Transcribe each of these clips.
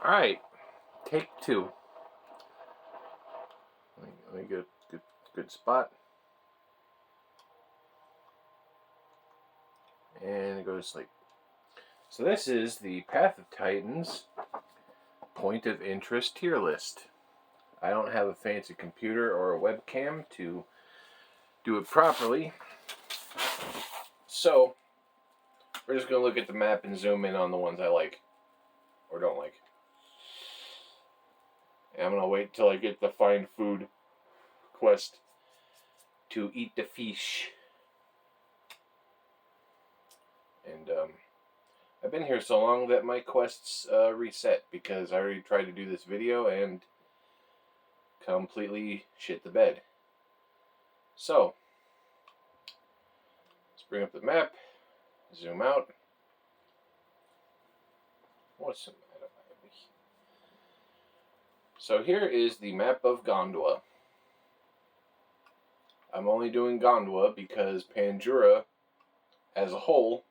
Alright, take two. Let me get a good spot. And go to sleep. So this is the Path of Titans point of interest tier list. I don't have a fancy computer or a webcam to do it properly. So we're just going to look at the map and zoom in on the ones I like or don't like. And I'm going to wait till I get the find food quest to eat the fish. And I've been here so long that my quests reset because I already tried to do this video and completely shit the bed. So, let's bring up the map, zoom out. What's the matter? So here is the map of Gondwa. I'm only doing Gondwa because Panjura as a whole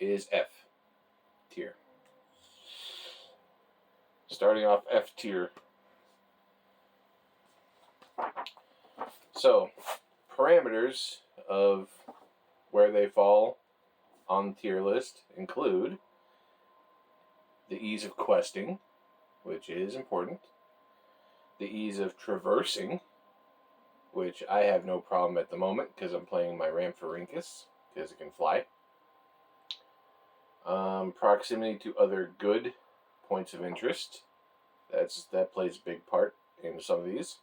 is F tier. Starting off F tier. So, parameters of where they fall on the tier list include the ease of questing, which is important, the ease of traversing, which I have no problem at the moment because I'm playing my Ramphorhynchus because it can fly. Proximity to other good points of interest. That plays a big part in some of these.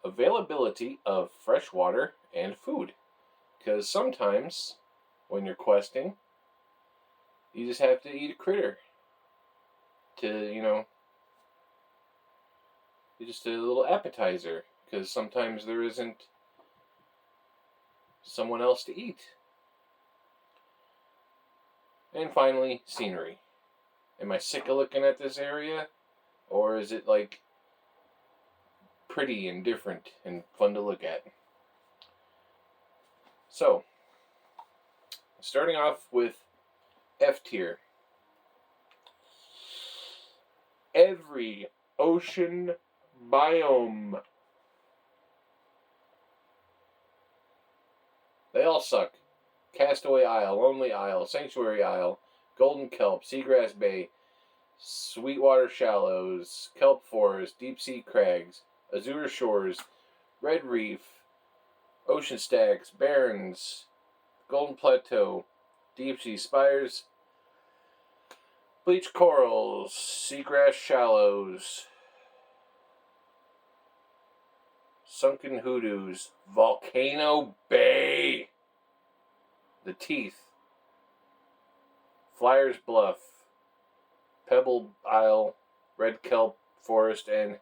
Availability of fresh water and food. Because sometimes when you're questing, you just have to eat a critter to, just a little appetizer. Because sometimes there isn't someone else to eat. And finally, scenery. Am I sick of looking at this area? Or is it like pretty and different and fun to look at? So, starting off with F tier. Every ocean biome. They all suck. Castaway Isle, Lonely Isle, Sanctuary Isle, Golden Kelp, Seagrass Bay, Sweetwater Shallows, Kelp Forest, Deep Sea Crags, Azure Shores, Red Reef, Ocean Stacks, Barrens, Golden Plateau, Deep Sea Spires, Bleach Corals, Seagrass Shallows, Sunken Hoodoos, Volcano Bay, The Teeth, Flyers Bluff, Pebble Isle, Red Kelp Forest, and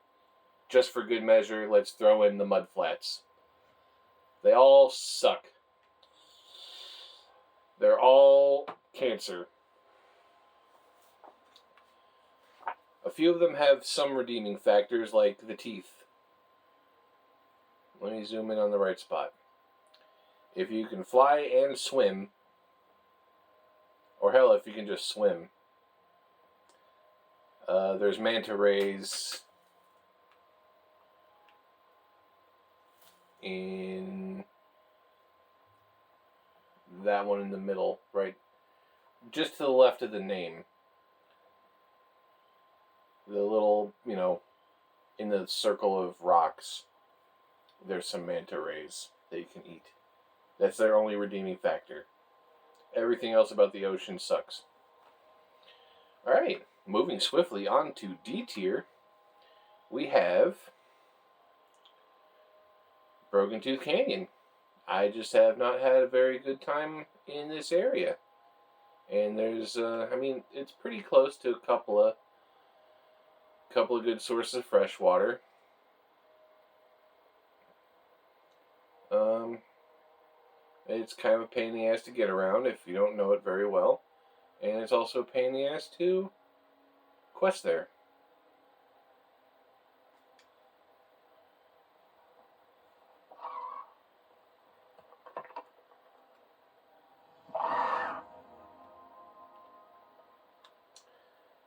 just for good measure, let's throw in the Mud Flats. They all suck. They're all cancer. A few of them have some redeeming factors, like the teeth. Let me zoom in on the right spot. If you can fly and swim, or hell, if you can just swim, there's manta rays in that one in the middle, right? Just to the left of the name. The little, in the circle of rocks, there's some manta rays that you can eat. That's their only redeeming factor. Everything else about the ocean sucks. Alright, moving swiftly on to D tier, we have Broken Tooth Canyon. I just have not had a very good time in this area. And there's, it's pretty close to a couple of good sources of fresh water. It's kind of a pain in the ass to get around if you don't know it very well. And it's also a pain in the ass to quest there.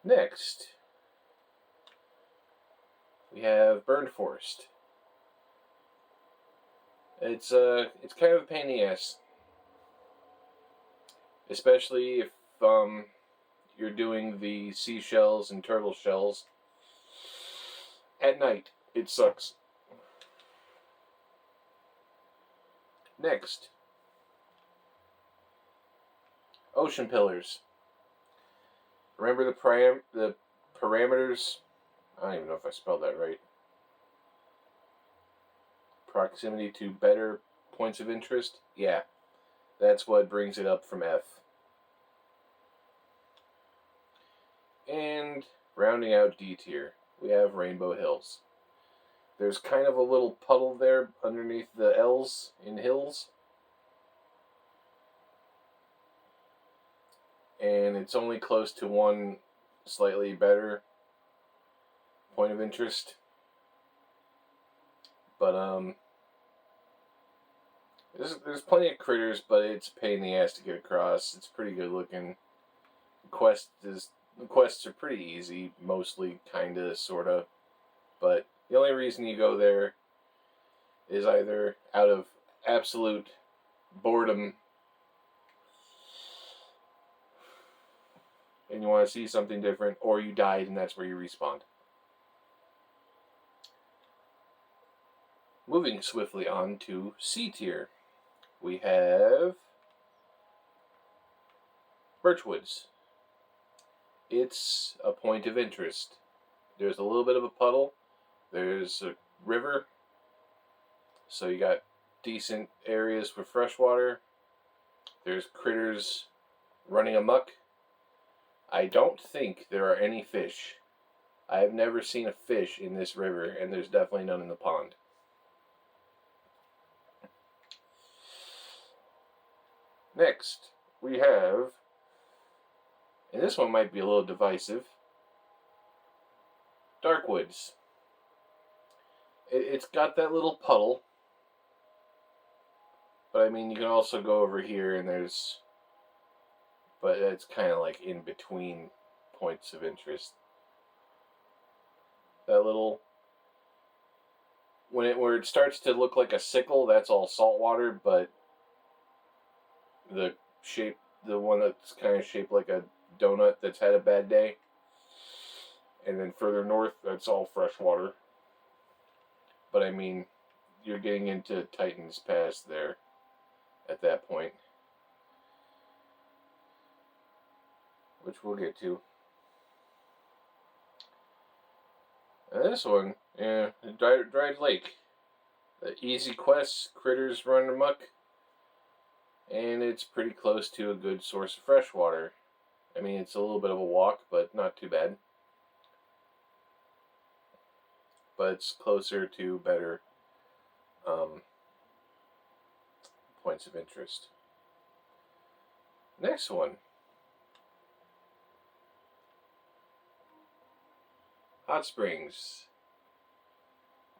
Next, we have Burned Forest. It's kind of a pain in the ass, especially if you're doing the seashells and turtle shells at night. It sucks. Next, Ocean Pillars. Remember the parameters? I don't even know if I spelled that right. Proximity to better points of interest? Yeah, that's what brings it up from F. And rounding out D tier, we have Rainbow Hills. There's kind of a little puddle there underneath the L's in hills. And it's only close to one slightly better point of interest. But there's plenty of critters, but it's a pain in the ass to get across. It's pretty good looking. The quests are pretty easy, mostly, kinda, sorta. But the only reason you go there is either out of absolute boredom and you want to see something different, or you died and that's where you respawned. Moving swiftly on to C tier, we have Birchwoods. It's a point of interest. There's a little bit of a puddle. There's a river. So you got decent areas for freshwater. There's critters running amok. I don't think there are any fish. I have never seen a fish in this river, and there's definitely none in the pond. Next, we have, and this one might be a little divisive, Darkwoods. It's got that little puddle, but I mean, you can also go over here and but it's kind of like in between points of interest. That little, where it starts to look like a sickle, that's all saltwater, but the one that's kind of shaped like a donut that's had a bad day, and then further north, that's all freshwater. But I mean, you're getting into Titan's Pass there at that point, which we'll get to. And this one, yeah, Dried Lake. The easy quests, critters run amok, and it's pretty close to a good source of fresh water. I mean, it's a little bit of a walk, but not too bad. But it's closer to better points of interest. Next one. Hot Springs.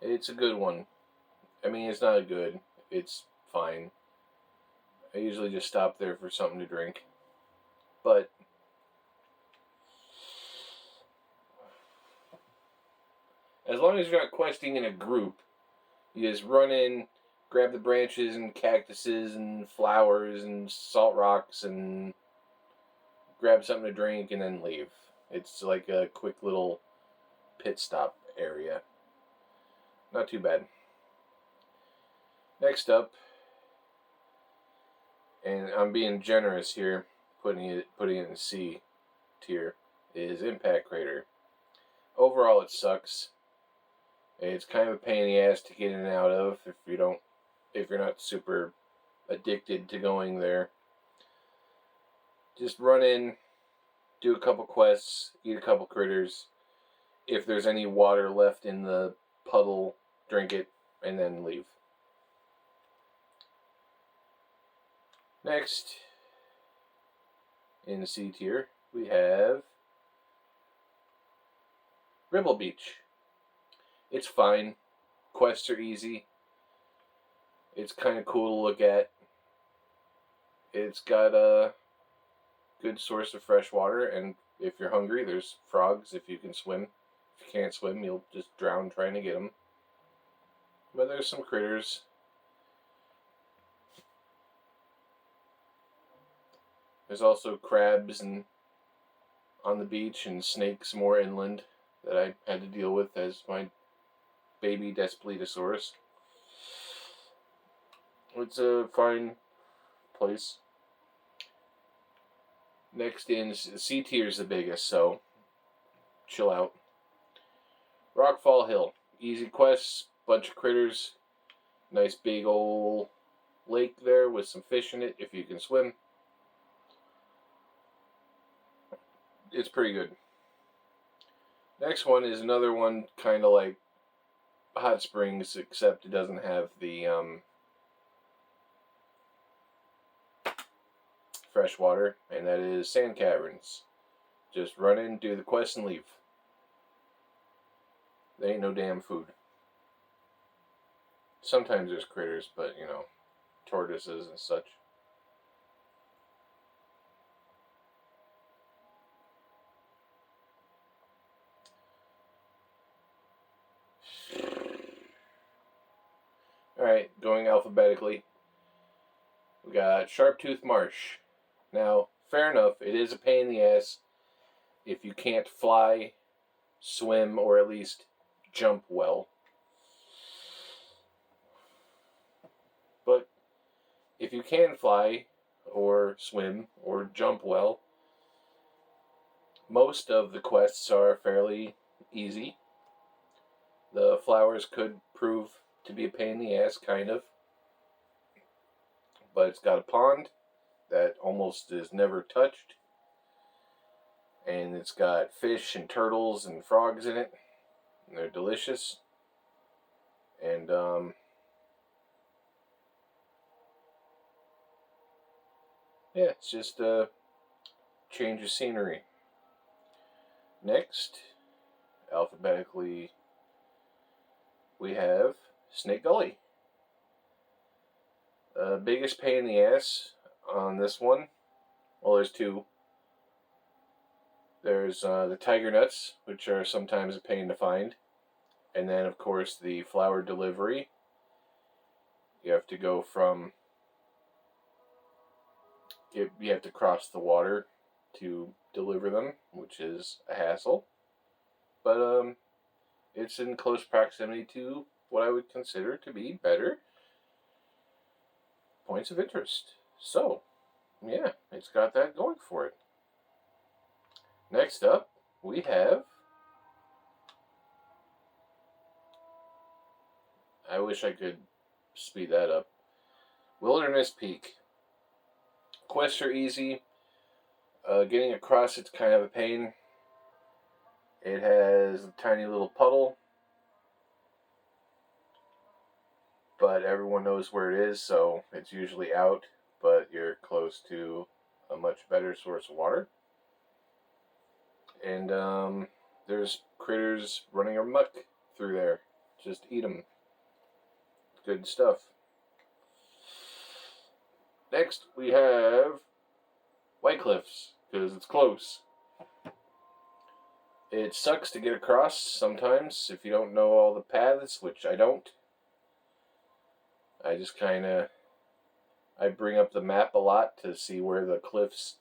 It's a good one. I mean, it's not good. It's fine. I usually just stop there for something to drink. But as long as you're not questing in a group, you just run in, grab the branches and cactuses and flowers and salt rocks and grab something to drink and then leave. It's like a quick little pit stop area. Not too bad. Next up, and I'm being generous here, putting it in C tier, is Impact Crater. Overall, it sucks. It's kind of a pain in the ass to get in and out of if you're not super addicted to going there. Just run in, do a couple quests, eat a couple critters. If there's any water left in the puddle, drink it, and then leave. Next, in the C tier, we have Ribble Beach. It's fine. Quests are easy. It's kind of cool to look at. It's got a good source of fresh water, and If you're hungry, there's frogs if you can swim. If you can't swim, you'll just drown trying to get them. But there's some critters. There's also crabs and on the beach and snakes more inland that I had to deal with as my baby Daspletosaurus. It's a fine place. Next in, C tier is the biggest, so chill out. Rockfall Hill. Easy quests, bunch of critters, nice big old lake there with some fish in it if you can swim. It's pretty good. Next one is another one kind of like Hot Springs, except it doesn't have the fresh water, and that is Sand Caverns. Just run in, do the quest, and leave. There ain't no damn food. Sometimes there's critters, but you know, tortoises and such. Alright, going alphabetically. We got Sharptooth Marsh. Now, fair enough, it is a pain in the ass if you can't fly, swim, or at least jump well. But if you can fly, or swim, or jump well, most of the quests are fairly easy. The flowers could prove to be a pain in the ass, kind of. But it's got a pond that almost is never touched. And it's got fish and turtles and frogs in it. And they're delicious. And, yeah, it's just a change of scenery. Next, alphabetically, we have Snake Gully. Biggest pain in the ass on this one, well, there's two. There's the tiger nuts, which are sometimes a pain to find. And then, of course, the flower delivery. You have to go from... You have to cross the water to deliver them, which is a hassle. But it's in close proximity to what I would consider to be better points of interest. So, yeah, it's got that going for it. Next up, we have... I wish I could speed that up. Wilderness Peak. Quests are easy. Getting across it's kind of a pain. It has a tiny little puddle, but everyone knows where it is, so it's usually out, but you're close to a much better source of water. And there's critters running amok through there. Just eat them. Good stuff. Next, we have White Cliffs, because it's close. It sucks to get across sometimes if you don't know all the paths, which I don't. I just I bring up the map a lot to see where the cliffs,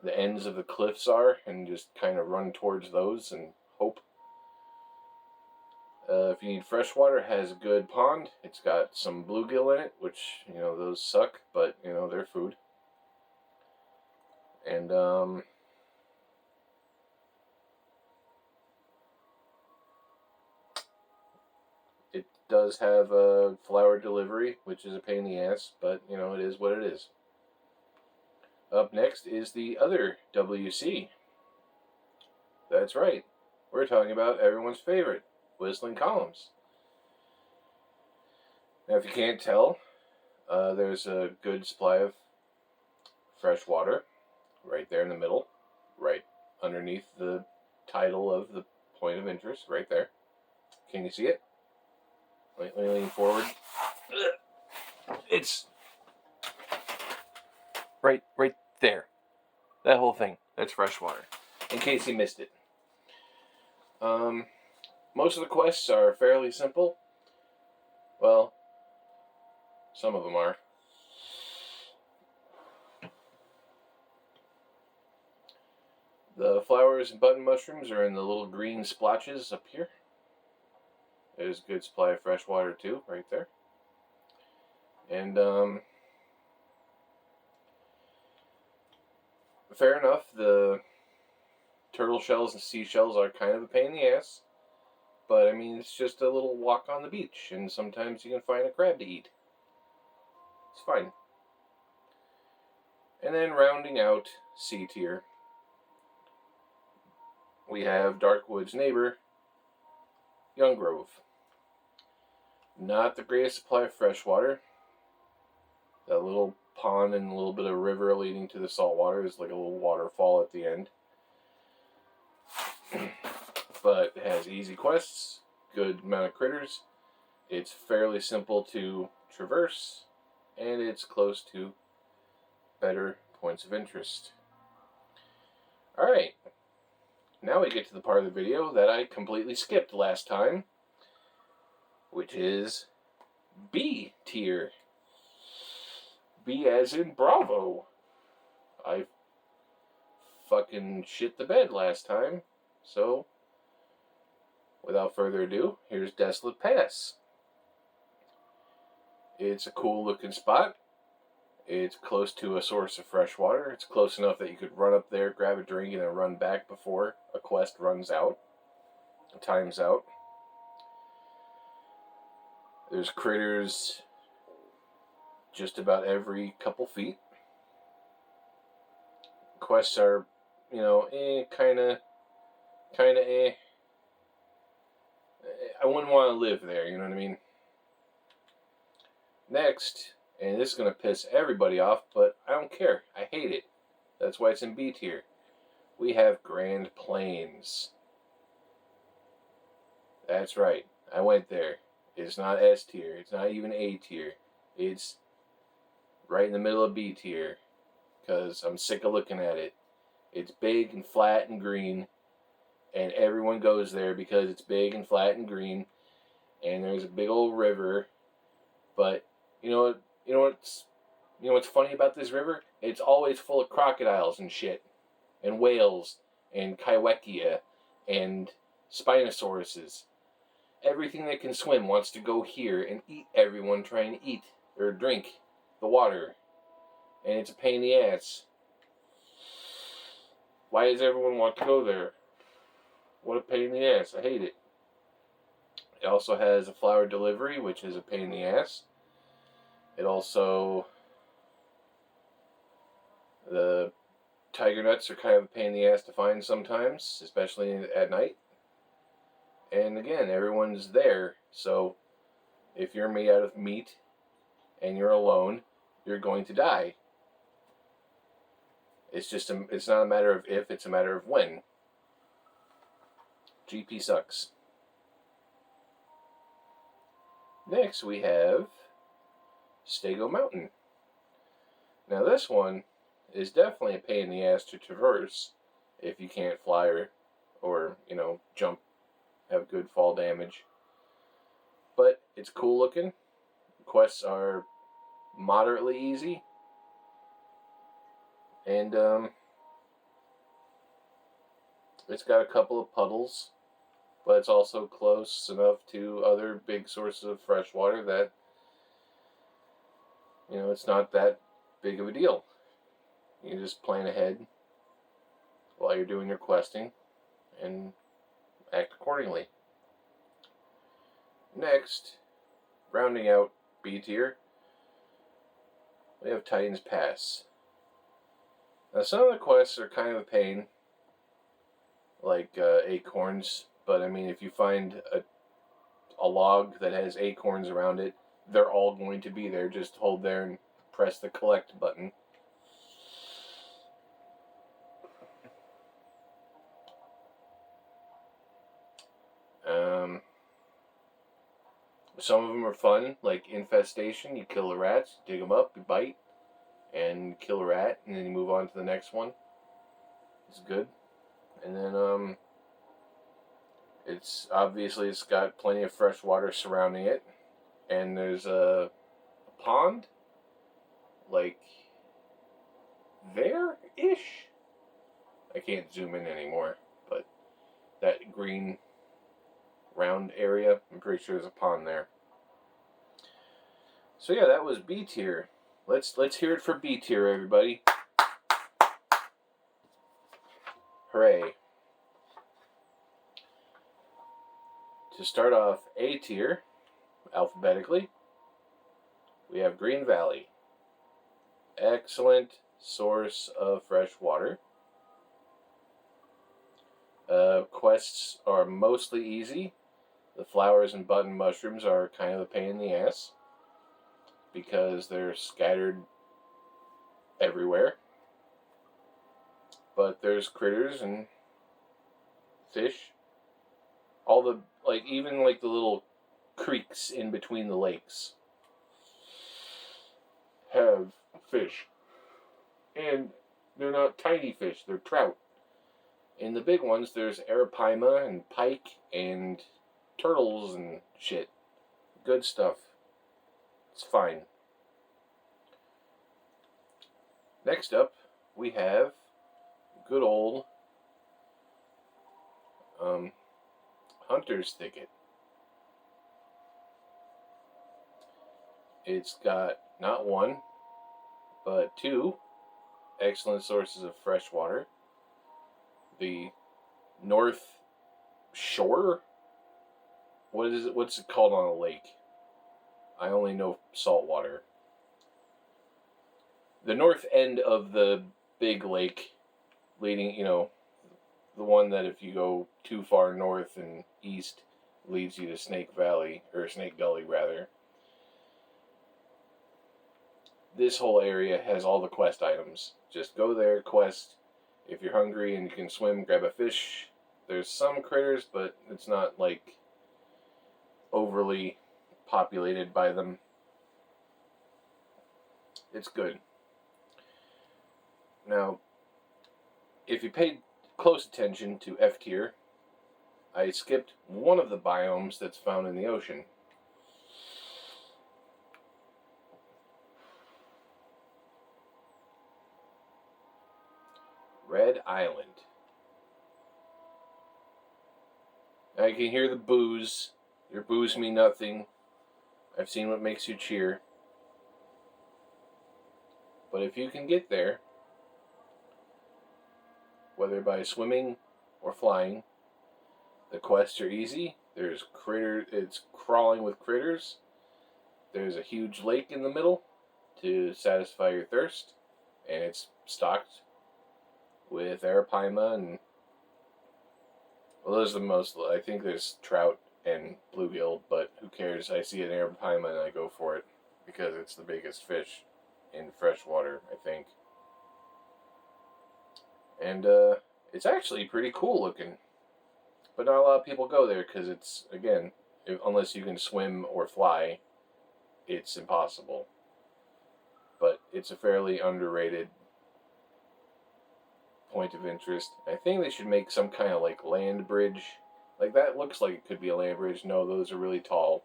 the ends of the cliffs are, and just kind of run towards those and hope. If you need fresh water, it has a good pond. It's got some bluegill in it, which, you know, those suck, but, you know, they're food. And, it does have a flower delivery, which is a pain in the ass, but, you know, it is what it is. Up next is the other WC. That's right. We're talking about everyone's favorite, Whistling Columns. Now, if you can't tell, there's a good supply of fresh water right there in the middle, right underneath the title of the point of interest, right there. Can you see it? Let me lean forward. It's right there. That whole thing. That's fresh water. in case you missed it. Most of the quests are fairly simple. Well, some of them are. The flowers and button mushrooms are in the little green splotches up here. There's a good supply of fresh water too, right there. And, fair enough, the turtle shells and seashells are kind of a pain in the ass. But, I mean, it's just a little walk on the beach, and sometimes you can find a crab to eat. It's fine. And then rounding out C tier, we have Darkwood's neighbor, Young Grove. Not the greatest supply of fresh water. That little pond and a little bit of river leading to the salt water is like a little waterfall at the end. But it has easy quests, good amount of critters. It's fairly simple to traverse, and it's close to better points of interest. Alright, now we get to the part of the video that I completely skipped last time, which is B tier. B as in Bravo. I fucking shit the bed last time, so without further ado, here's Desolate Pass. It's a cool looking spot. It's close to a source of fresh water. It's close enough that you could run up there, grab a drink, and then run back before a quest runs out. Time's out. There's critters just about every couple feet. Quests are, kinda I wouldn't want to live there, you know what I mean? Next, and this is going to piss everybody off, but I don't care. I hate it. That's why it's in B tier. We have Grand Plains. That's right. I went there. It's not S tier. It's not even A tier. It's right in the middle of B tier. Because I'm sick of looking at it. It's big and flat and green. And everyone goes there because it's big and flat and green. And there's a big old river. But, you know what's funny about this river? It's always full of crocodiles and shit. And whales. And Kaiwekia. And Spinosauruses. Everything that can swim wants to go here and eat everyone trying to eat or drink the water. And it's a pain in the ass. Why does everyone want to go there? What a pain in the ass. I hate it. It also has a flower delivery, which is a pain in the ass. It also... The tiger nuts are kind of a pain in the ass to find sometimes, especially at night. And again, everyone's there, so if you're made out of meat and you're alone, you're going to die. It's not a matter of if, it's a matter of when. GP sucks. Next we have Stego Mountain. Now this one is definitely a pain in the ass to traverse if you can't fly or jump, have good fall damage. But it's cool looking. Quests are moderately easy. And it's got a couple of puddles, but it's also close enough to other big sources of fresh water that it's not that big of a deal. You just plan ahead while you're doing your questing and act accordingly. Next, rounding out B tier, we have Titan's Pass. Now some of the quests are kind of a pain, like acorns, but I mean if you find a log that has acorns around it, they're all going to be there. Just hold there and press the collect button. Some of them are fun, like Infestation. You kill the rats, dig them up, you bite, and kill a rat, and then you move on to the next one. It's good. And then it's got plenty of fresh water surrounding it, and there's a pond like there-ish. I can't zoom in anymore, but that green round area, I'm pretty sure there's a pond there. So yeah, that was B tier. Let's hear it for B tier, everybody. Hooray. To start off A tier, alphabetically, we have Green Valley. Excellent source of fresh water. Quests are mostly easy. The flowers and button mushrooms are kind of a pain in the ass because they're scattered everywhere. But there's critters and fish. All the, like, even like the little creeks in between the lakes have fish. And they're not tiny fish, they're trout. In the big ones, there's arapaima and pike and turtles and shit. Good stuff. It's fine. Next up, we have good old Hunter's Thicket. It's got not one, but two excellent sources of fresh water. The North Shore? What's it called on a lake? I only know salt water. The north end of the big lake, leading, the one that if you go too far north and east, leads you to Snake Valley, or Snake Gully, rather. This whole area has all the quest items. Just go there, quest. If you're hungry and you can swim, grab a fish. There's some critters, but it's not, like, overly populated by them. It's good. Now, if you paid close attention to F tier, I skipped one of the biomes that's found in the ocean. Red Island. I can hear the boos. Your boos mean nothing. I've seen what makes you cheer. But if you can get there, whether by swimming or flying, the quests are easy. There's it's crawling with critters. There's a huge lake in the middle to satisfy your thirst, and it's stocked with arapaima and, well, those are the most. I think there's trout and bluegill, but who cares? I see an arapaima and I go for it because it's the biggest fish in freshwater, I think. And it's actually pretty cool looking, but not a lot of people go there because it's, again, unless you can swim or fly, it's impossible. But it's a fairly underrated point of interest. I think they should make some kind of like land bridge. Like that looks like it could be a land bridge. No, those are really tall.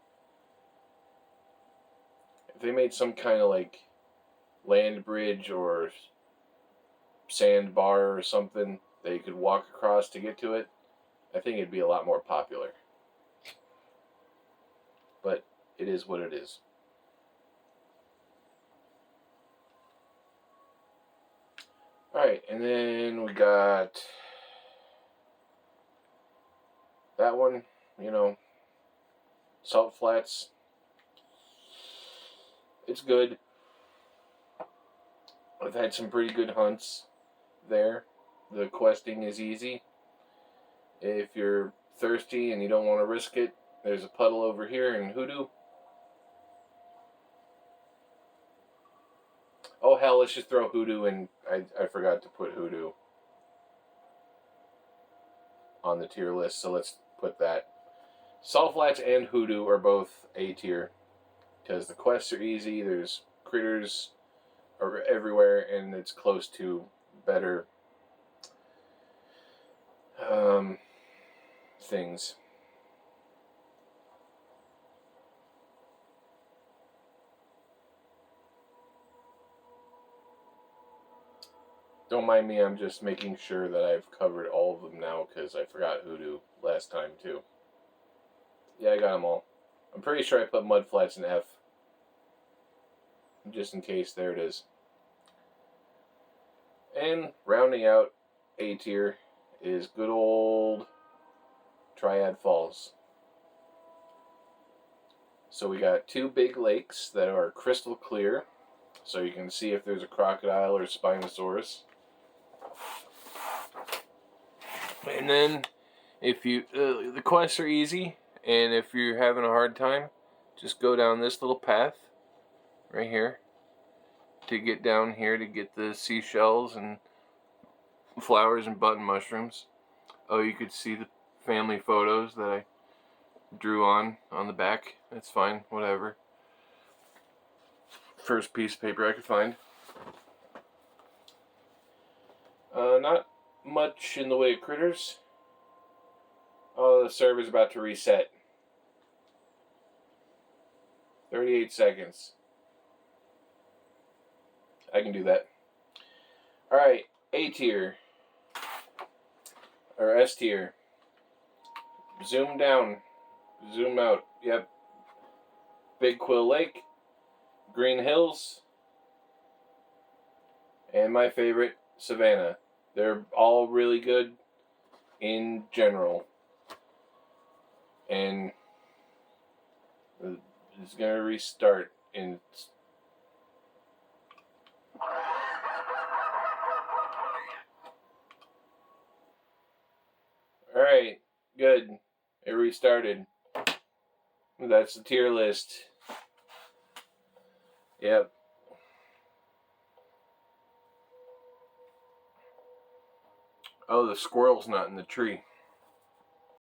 If they made some kind of like land bridge or sandbar or something that you could walk across to get to it, I think it'd be a lot more popular. But it is what it is. Alright, and then we got that one, Salt Flats. It's good. I've had some pretty good hunts there. The questing is easy. If you're thirsty and you don't want to risk it, there's a puddle over here in Hoodoo. Oh hell, let's just throw Hoodoo in. I forgot to put Hoodoo on the tier list, so let's put that. Salt Flats and Hoodoo are both A tier because the quests are easy, there's critters everywhere, and it's close to better things. Don't mind me, I'm just making sure that I've covered all of them now because I forgot Hoodoo last time too. Yeah, I got them all. I'm pretty sure I put mudflats in F. Just in case, there it is. And rounding out A tier is good old Triad Falls. So we got 2 big lakes that are crystal clear, so you can see if there's a crocodile or Spinosaurus. And then, if you the quests are easy, and if you're having a hard time, just go down this little path right here to get down here to get the seashells and flowers and button mushrooms. Oh, you could see the family photos that I drew on the back. That's fine, whatever. First piece of paper I could find. Not much in the way of critters. Oh, the server's about to reset. 38 seconds. I can do that. Alright, A tier. Or S tier. Zoom down. Zoom out. Yep. Big Quill Lake. Green Hills. And my favorite, Savannah. They're all really good in general. And it's going to restart in... Alright, good. It restarted. That's the tier list. Yep. Oh, the squirrel's not in the tree.